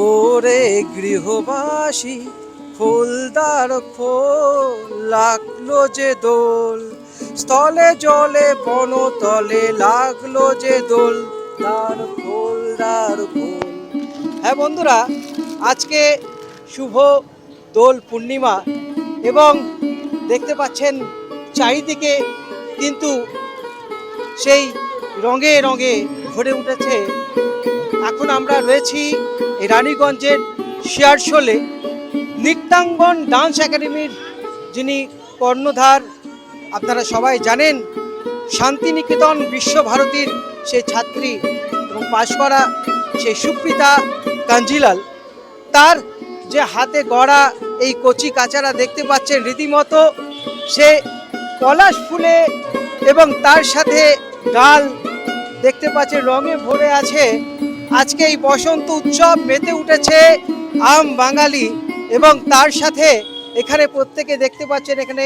ওরে গৃহবাসী ফুলদার খোল, লাগলো যে দোল, স্থলে জলে বনতলে লাগলো যে দোল, দ্বার খোল দ্বার খোল। হ্যাঁ বন্ধুরা, আজকে শুভ দোল পূর্ণিমা এবং দেখতে পাচ্ছেন চারিদিকে কিন্তু সেই রঙে রঙে ভরে উঠেছে। এখন আমরা রয়েছি এই রানীগঞ্জের শিয়ারশোলে নৃত্যাঙ্গন ডান্স একাডেমির যিনি কর্ণধার আপনারা সবাই জানেন, শান্তিনিকেতন বিশ্বভারতীর সেই ছাত্রী এবং পাশ করা সেই সুপ্রিতা কাঞ্জিলাল, তার যে হাতে গড়া এই কচি কাচারা দেখতে পাচ্ছেন রীতিমতো সে পলাশ ফুলে এবং তার সাথে গাল দেখতে পাচ্ছেন রঙে ভরে আছে। আজকে এই বসন্ত উৎসব মেতে উঠেছে আম বাঙালি এবং তার সাথে এখানে প্রত্যেকে দেখতে পাচ্ছেন এখানে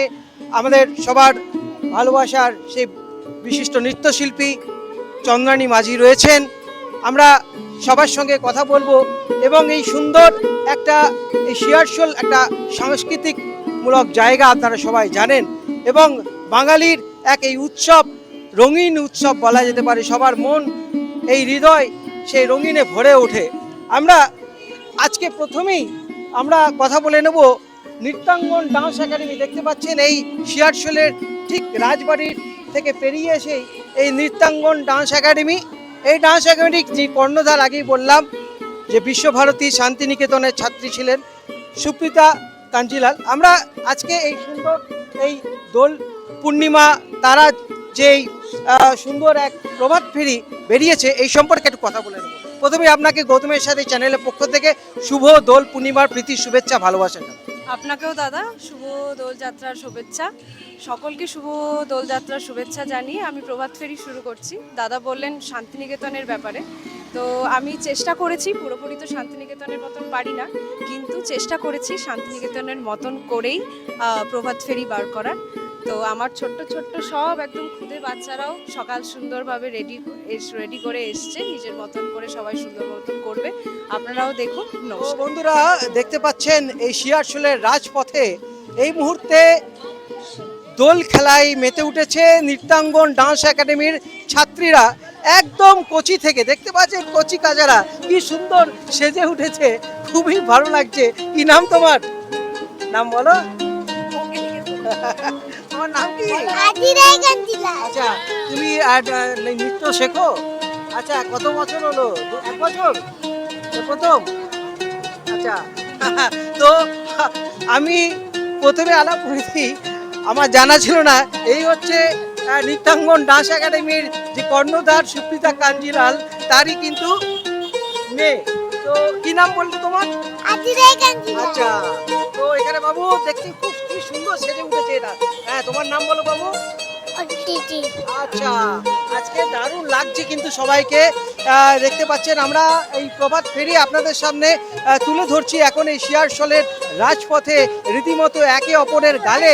আমাদের সবার ভালোবাসার সেই বিশিষ্ট নৃত্যশিল্পী চন্দ্রানী মাঝি রয়েছেন। আমরা সবার সঙ্গে কথা বলবো এবং এই সুন্দর একটা এই শিয়ারশোল একটা সাংস্কৃতিকমূলক জায়গা আপনারা সবাই জানেন এবং বাঙালির এক এই উৎসব, রঙিন উৎসব বলা যেতে পারে। সবার মন এই হৃদয় সেই রঙিনে ভরে ওঠে। আমরা আজকে প্রথমেই আমরা কথা বলে নেব নৃত্যাঙ্গন ডান্স একাডেমি। দেখতে পাচ্ছেন এই শিয়ারশোলের ঠিক রাজবাড়ির থেকে পেরিয়ে এসেই এই নৃত্যাঙ্গন ডান্স একাডেমি। এই ডান্স একাডেমির যে কর্ণধার আগেই বললাম যে বিশ্বভারতী শান্তিনিকেতনের ছাত্রী ছিলেন সুপ্রিতা কাঞ্জিলাল। আমরা আজকে এই সুন্দর এই দোল পূর্ণিমা তারা যেই সুন্দর এক প্রভাত ফেরি বেরিয়েছে এই সম্পর্কে একটু কথা বলে নেব। প্রথমে আপনাকে গৌতমের সাথে চ্যানেলের পক্ষ থেকে শুভ দোল পূর্ণিমার প্রীতি শুভেচ্ছা ভালোবাসা। আপনাকেও দাদা শুভ দোলযাত্রার শুভেচ্ছা। সকলকে শুভ দোলযাত্রার শুভেচ্ছা জানিয়ে আমি প্রভাত ফেরি শুরু করছি। দাদা বললেন শান্তিনিকেতনের ব্যাপারে, তো আমি চেষ্টা করেছি, পুরোপুরি তো শান্তিনিকেতনের মতন পারি না, কিন্তু চেষ্টা করেছি শান্তিনিকেতনের মতন করেই প্রভাত ফেরি বার করার। তো আমার ছোট্ট ছোট্ট সব একদম খুদে বাচ্চারাও সকাল সুন্দরভাবে রেডি করে এসছে, নিজের মতন করে সবাই সুন্দর মতন করবে। আপনারাও দেখুন। বন্ধুরা দেখতে পাচ্ছেন এই শিয়ারশোলের রাজপথে এই মুহূর্তে দোল খেলায় মেতে উঠেছে নৃত্যাঙ্গন ডান্স একাডেমির ছাত্রীরা। একদম কচি থেকে দেখতে পাচ্ছেন কচি কাজারা কি সুন্দর সেজে উঠেছে, খুবই ভালো লাগছে। কি নাম তোমার? নাম বলো। তোমার নাম কি? আচ্ছা, তুমি নৃত্য শেখো? আচ্ছা, কত বছর হলো? 1 বছর প্রথম? আচ্ছা, তো আমি প্রথমে আলাপ করেছি, আমার জানা ছিল না এই হচ্ছে নৃত্যাঙ্গন ডান্স একাডেমির যে কর্ণধার সুপ্রিতা কাঞ্জিলাল, তারই কিন্তু মেয়ে। তো কি নাম বললে তোমার? আচ্ছা, তো এখানে বাবু দেখছি খুব কি সুন্দর সেজে উঠেছে এটা। হ্যাঁ, তোমার নাম বলো বাবু। আচ্ছা, আজকে দারুণ লাগছে কিন্তু সবাইকে। দেখতে পাচ্ছেন আমরা এই প্রভাত ফেরি আপনাদের সামনে তুলে ধরছি এখন এই শিয়ারশোলের রাজপথে। রীতিমতো একে অপরের গালে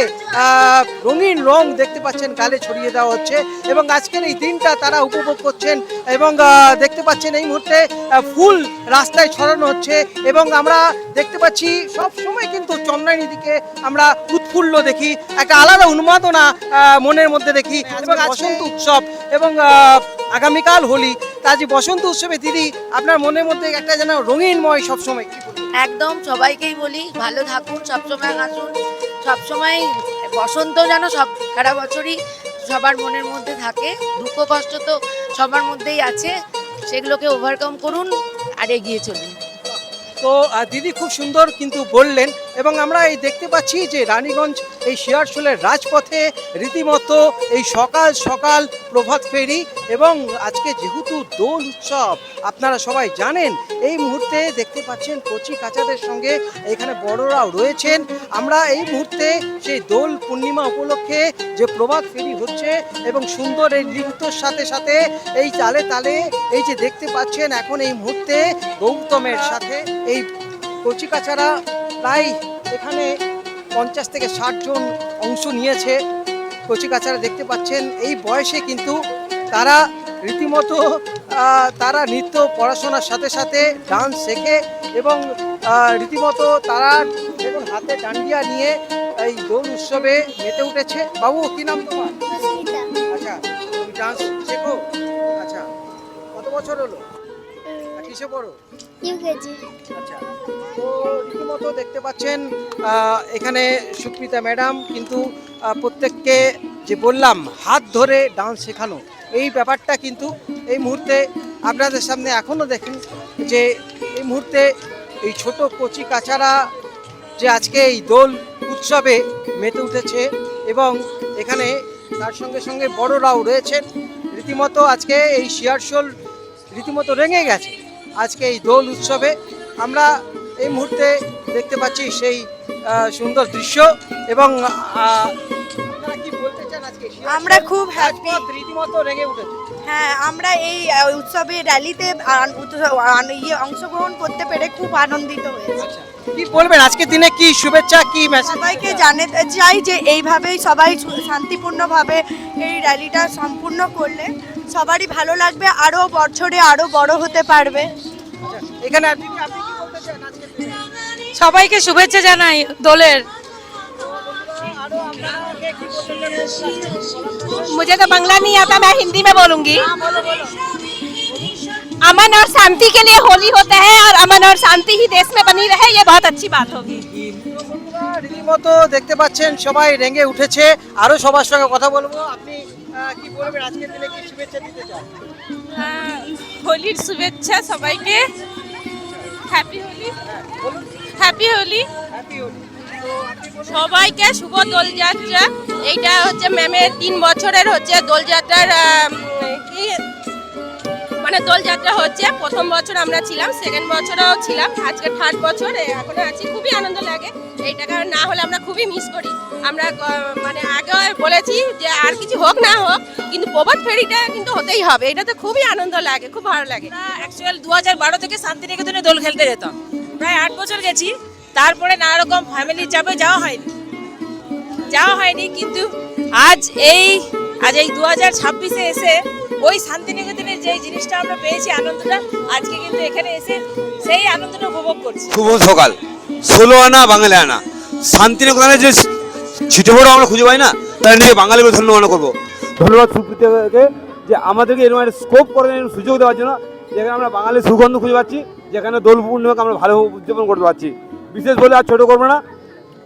রঙিন রং দেখতে পাচ্ছেন গালে ছড়িয়ে দেওয়া হচ্ছে এবং আজকের এই দিনটা তারা উপভোগ করছেন এবং দেখতে পাচ্ছেন এই মুহূর্তে ফুল রাস্তায় ছড়ানো হচ্ছে এবং আমরা দেখতে পাচ্ছি সব সময় কিন্তু চন্দ্রানী দিকে আমরা উৎফুল্ল দেখি, একটা আলাদা উন্মাদনা মনের মধ্যে দেখি। এবং বসন্ত উৎসব এবং আগামীকাল হোলি, তা যে বসন্ত উৎসবে দিদি আপনার মনের মধ্যে একটা যেন রঙিনময় সবসময়। একদম সবাইকেই বলি ভালো থাকুন, সবসময় হাসুন, সবসময় বসন্ত যেন সব সারা বছরই সবার মনের মধ্যে থাকে। দুঃখ কষ্ট তো সবার মধ্যেই আছে, সেগুলোকে ওভারকাম করুন আর এগিয়ে চলুন। তো দিদি খুব সুন্দর কিন্তু বললেন এবং আমরা এই দেখতে পাচ্ছি যে রানীগঞ্জ এই শিয়ারশোলের রাজপথে রীতিমতো এই সকাল সকাল প্রভাত ফেরি এবং আজকে যেহেতু দোল উৎসব আপনারা সবাই জানেন, এই মুহূর্তে দেখতে পাচ্ছেন কচি কাচাদের সঙ্গে এখানে বড়রাও রয়েছেন। আমরা এই মুহূর্তে সেই দোল পূর্ণিমা উপলক্ষে যে প্রভাত ফেরি হচ্ছে এবং সুন্দর এই নৃত্যর সাথে সাথে এই তালে তালে এই যে দেখতে পাচ্ছেন এখন এই মুহূর্তে গৌতমের সাথে এই কচিকাচারা প্রায় এখানে 50 থেকে 60 জন অংশ নিয়েছে। কচিকাচারা দেখতে পাচ্ছেন এই বয়সে কিন্তু তারা রীতিমতো তারা নৃত্য পড়াশোনার সাথে সাথে ডান্স শেখে এবং রীতিমতো তারা দেখুন হাতে ডান্ডিয়া নিয়ে এই দোল উৎসবে মেতে উঠেছে। বাবু কি নাম তোমার? আচ্ছা, তুমি ডান্স শেখো? আচ্ছা, কত বছর হলো? আর কিসে পড়ো? ইউকেজি। আচ্ছা, তো রীতিমতো দেখতে পাচ্ছেন এখানে সুপ্রিতা ম্যাডাম কিন্তু প্রত্যেককে যে বললাম হাত ধরে ডান্স শেখানো, এই ব্যাপারটা কিন্তু এই মুহূর্তে আপনাদের সামনে এখনও দেখেন যে এই মুহূর্তে এই ছোট কচি কাচারা যে আজকে এই দোল উৎসবে মেতে উঠেছে এবং এখানে তার সঙ্গে সঙ্গে বড়রাও রয়েছেন। রীতিমতো আজকে এই শিয়ারশোল রীতিমতো রেঙে গেছে আজকে এই দোল উৎসবে। আমরা এই মুহূর্তে দেখতে পাচ্ছি সেই সুন্দর দৃশ্য এবং আপনারা কি বলতে চান আজকে? আমরা খুব হ্যাপি। রাজপথ রীতিমতো রেঙে উঠেছে। হ্যাঁ, আমরা এই উৎসবে র্যালিতে অংশগ্রহণ করতে পেরে খুব আনন্দিত হয়েছি। আচ্ছা, কি বলবেন আজকে দিনে, কি শুভেচ্ছা, কি মেসেজ? সবাইকে জানাতে চাই যে এইভাবেই সবাই শান্তিপূর্ণভাবে এই র্যালিটা সম্পূর্ণ করলে সবারই ভালো লাগবে, আরও বছরে আরও বড় হতে পারবে। আচ্ছা, এখানে আপনি কি বলতে চান আজকে দিনে? সবাইকে শুভেচ্ছা জানাই দোলের। আরো আপনাকে কি বলতে চান? मुझे तो बांग्ला नहीं आता, मैं हिंदी में बोलूंगी। अमन और शांति के लिए होली होता है और अमन और शांति ही देश में बनी रहे, ये बहुत अच्छी बात होगी। রীতিমতো দেখতে পাচ্ছেন সবাই রেঙে উঠেছে। আরো সবার সঙ্গে কথা বলবো। আপনি কি বলবেন আজকের দিনে, কি শুভেচ্ছা দিতে চান? হোলির শুভেচ্ছা সবাইকে। Happy Holi. Happy Holi happy Holi. তো আপনি বলুন। সবাইকে শুভ দোলযাত্রা। এইটা হচ্ছে ম্যামের 3 বছরের হচ্ছে দোলযাত্রার কি মানে দোলযাত্রা হচ্ছে। প্রথম বছর আমরা ছিলাম, সেকেন্ড বছরও ছিলাম, আজকে থার্ড বছর এখনো আছি। খুবই আনন্দ লাগে এইটা, কারণ না হলে আমরা খুবই মিস করি। আমরা মানে আগে বলেছি যে আর কিছু হোক না হোক কিন্তু প্রভাত ফেরিটা কিন্তু হতেই হবে। এটা তো খুবই আনন্দ লাগে, খুব ভালো লাগে। অ্যাকচুয়াল 2012 থেকে শান্তিনিকেতনে দোল খেলতে যেতাম, প্রায় 8 বছর গেছি। তারপরে নানা রকম ফ্যামিলির চাপে যাওয়া হয়নি, কিন্তু আজ এই 2026-এ এসে ওই শান্তিনিকেতনের যে জিনিসটা আমরা পেয়েছি, আনন্দটা, আজকে কিন্তু এখানে এসে সেই আনন্দটা উপভোগ করছি। শুভ সকাল। 16 আনা বাঙালি আনা, শান্তিনিকেতনের যে ছিটে বড় আমরা খুঁজে পাই না, তাই নিয়ে বাঙালিকে ধন্যবাদ করবো। ধন্যবাদ সুপ্রিয়াকে যে আমাদেরকে এরকম একটা স্কোপ করে সুযোগ দেওয়ার জন্য, যেখানে আমরা বাঙালির সুগন্ধ খুঁজে পাচ্ছি, যেখানে দোল পূর্ণিমাকে আমরা ভালো উদযাপন করতে পারছি। বিশেষ বলে আর ছোট করবো না,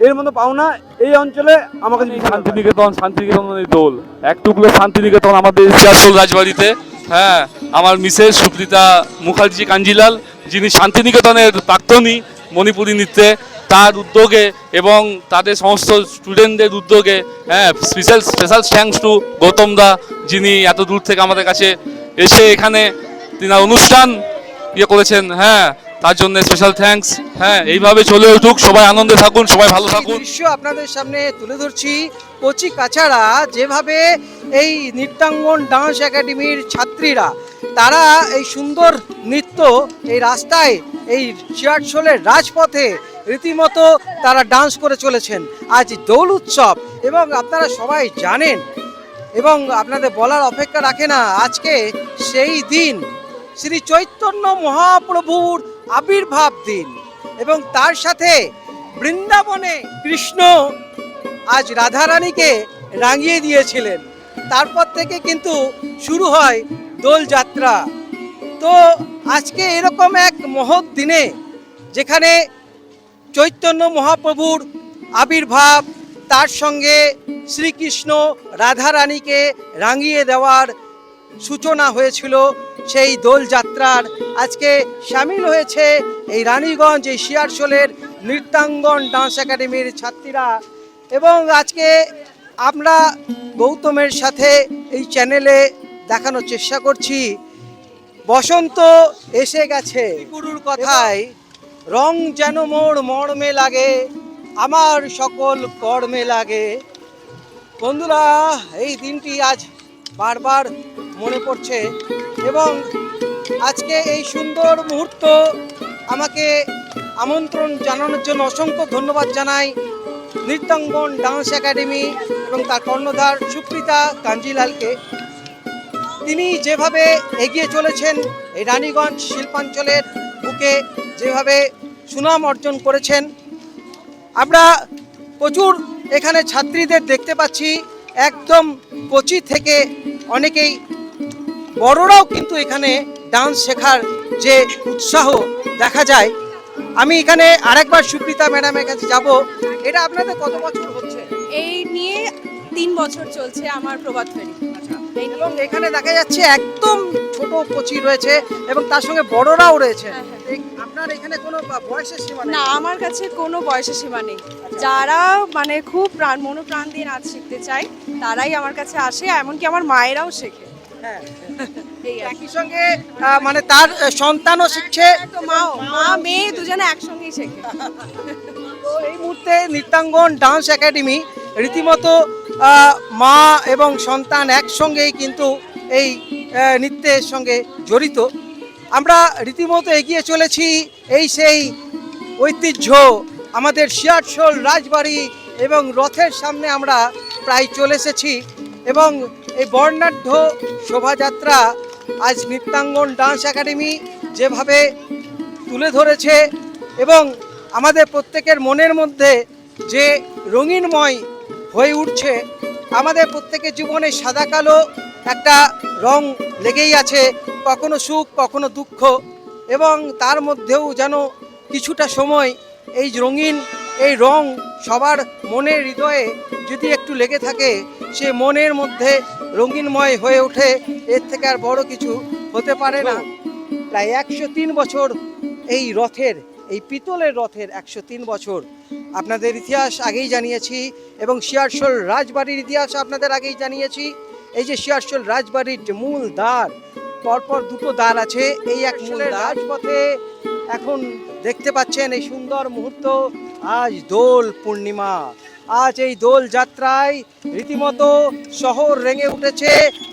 এর মতো পাওনা এই অঞ্চলে আমাকে শান্তিনিকেতনের দোল এক টুকরো শান্তিনিকেতন আমাদের শিয়ারশোল রাজবাড়িতে। হ্যাঁ, আমার মিসেস সুপ্রিতা মুখার্জি কাঞ্জিলাল, যিনি শান্তিনিকেতনের প্রাক্তনী মণিপুরী নৃত্যে, তার উদ্যোগে এবং তাদের সমস্ত স্টুডেন্টদের উদ্যোগে, হ্যাঁ, স্পেশাল থ্যাঙ্কস টু গৌতম দা, যিনি এত দূর থেকে আমাদের কাছে এসে এখানে তিনি অনুষ্ঠান করেছেন। হ্যাঁ, তার জন্য স্পেশাল থ্যাঙ্কস। হ্যাঁ, এইভাবে চলে উঠুক, সবাই আনন্দে থাকুন, সবাই ভালো থাকুন। দৃশ্য আপনাদের সামনে তুলে ধরছি। কচি কাচারা যেভাবে এই নৃত্যাঙ্গন ডান্স একাডেমির ছাত্রীরা তারা এই সুন্দর নৃত্য এই রাস্তায় এই শিয়ারশোলের রাজপথে রীতিমতো তারা ডান্স করে চলেছেন। আজ দোল উৎসব এবং আপনারা সবাই জানেন এবং আপনাদের বলার অপেক্ষা রাখে না, আজকে সেই দিন শ্রী চৈতন্য মহাপ্রভুর আবির্ভাব দিন এবং তার সাথে বৃন্দাবনে কৃষ্ণ আজ রাধারানীকে রাঙিয়ে দিয়েছিলেন। তারপর থেকে কিন্তু শুরু হয় দোলযাত্রা। তো আজকে এরকম এক মহৎ দিনে যেখানে চৈতন্য মহাপ্রভুর আবির্ভাব, তার সঙ্গে শ্রীকৃষ্ণ রাধারানীকে রাঙিয়ে দেওয়ার সূচনা হয়েছিল, সেই দোলযাত্রার আজকে সামিল হয়েছে এই রানীগঞ্জ এই শিয়ারশোলের নৃত্যাঙ্গন ডান্স একাডেমির ছাত্রীরা। এবং আজকে আমরা গৌতমের সাথে এই চ্যানেলে দেখানোর চেষ্টা করছি বসন্ত এসে গেছে। গুরুর কথায় রং যেন মোর মর্মে লাগে, আমার সকল কর্মে লাগে। বন্ধুরা, এই দিনটি আজ বারবার মনে পড়ছে এবং আজকে এই সুন্দর মুহূর্ত আমাকে আমন্ত্রণ জানানোর জন্য অসংখ্য ধন্যবাদ জানাই নৃত্যাঙ্গন ডান্স একাডেমি এবং তার কর্ণধার সুপ্রিতা কাঞ্জিলালকে। তিনি যেভাবে এগিয়ে চলেছেন এই রানীগঞ্জ শিল্পাঞ্চলের বুকে, যেভাবে সুনাম অর্জন করেছেন, আমরা প্রচুর এখানে ছাত্রীদের দেখতে পাচ্ছি, একদম কোচি থেকে অনেকেই বড়রাও কিন্তু এখানে ডান্স শেখার যে উৎসাহ দেখা যায়। আমি এখানে আরেকবার সুপ্রিতা ম্যাডামের কাছে যাব। এটা আপনাদের কত বছর হচ্ছে? এই নিয়ে 3 বছর চলছে আমার প্রভাত ফেরি। এবং এখানে দেখা যাচ্ছে একদম ছোট কোচি রয়েছে এবং তার সঙ্গে বড়রাও রয়েছে। হ্যাঁ, হ্যাঁ। আপনার এখানে কোনো বয়সের সীমা নেই? না, আমার কাছে কোনো বয়সের সীমা নেই। যারা মানে খুব মনোপ্রাণ দিয়ে নাচ শিখতে চায় তারাই আমার কাছে আসে, এমনকি আমার মায়েরাও শেখে। হ্যাঁ, এই আর কি। একই সঙ্গে মানে তার সন্তানও শিখছে। তো মা মেয়ে দুজনে একসঙ্গেই শেখে। তো এই মুহূর্তে নৃত্যাঙ্গন ডান্স একাডেমি রীতিমতো মা এবং সন্তান একসঙ্গেই কিন্তু এই নৃত্যের সঙ্গে জড়িত। আমরা রীতিমতো এগিয়ে চলেছি এই সেই ঐতিহ্য আমাদের শিয়ারশোল রাজবাড়ি এবং রথের সামনে আমরা প্রায় চলে এসেছি এবং এই বর্ণাঢ্য শোভাযাত্রা আজ নৃত্যাঙ্গন ডান্স একাডেমি যেভাবে তুলে ধরেছে এবং আমাদের প্রত্যেকের মনের মধ্যে যে রঙিনময় হয়ে উঠছে, আমাদের প্রত্যেকের জীবনে সাদা কালো একটা রং লেগেই আছে, কখনো সুখ কখনো দুঃখ, এবং তার মধ্যেও যেন কিছুটা সময় এই রঙিন এই রং সবার মনের হৃদয়ে যদি একটু লেগে থাকে, সে মনের মধ্যে রঙিনময় হয়ে ওঠে। এর থেকে আর বড় কিছু হতে পারে না। প্রায় 103 বছর এই রথের, এই পিতলের রথের 103 বছর আপনাদের ইতিহাস আগেই জানিয়েছি এবং শিয়ারশোল রাজবাড়ির ইতিহাস আপনাদের আগেই জানিয়েছি। এই যে শিয়ারশোল রাজবাড়ির যে মূল দ্বার, পরপর দুটো দ্বার আছে, এই এক মূল রাজপথে এখন দেখতে পাচ্ছেন এই সুন্দর মুহূর্ত। আজ দোল পূর্ণিমা, আজ এই দোল যাত্রায় রীতিমতো শহর রেঙে উঠেছে,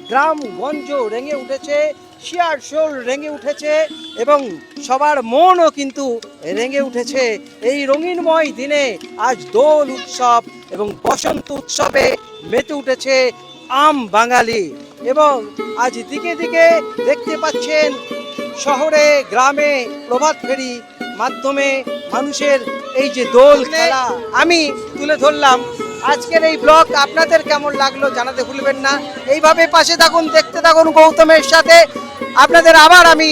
গ্রামগঞ্জ রেঙে উঠেছে, শিয়ারশোল রেঙে উঠেছে এবং সবার মনও কিন্তু রেঙে উঠেছে। এই রঙিনময় দিনে আজ দোল উৎসব এবং বসন্ত উৎসবে মেতে উঠেছে আম বাঙালি। এবং আজ দিকে দিকে দেখতে পাচ্ছেন শহরে গ্রামে প্রভাত ফেরি মাধ্যমে মানুষের এই যে দোল খেলা আমি তুলে ধরলাম। আজকের এই ব্লগ আপনাদের কেমন লাগলো জানাতে ভুলবেন না। এইভাবে পাশে থাকুন, দেখতে থাকুন গৌতমের সাথে। আপনাদের আবার আমি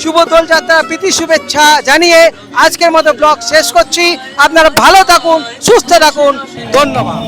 শুভ দোলযাত্রা প্রীতি শুভেচ্ছা জানিয়ে আজকের মতো ব্লগ শেষ করছি। আপনারা ভালো থাকুন, সুস্থ থাকুন, ধন্যবাদ।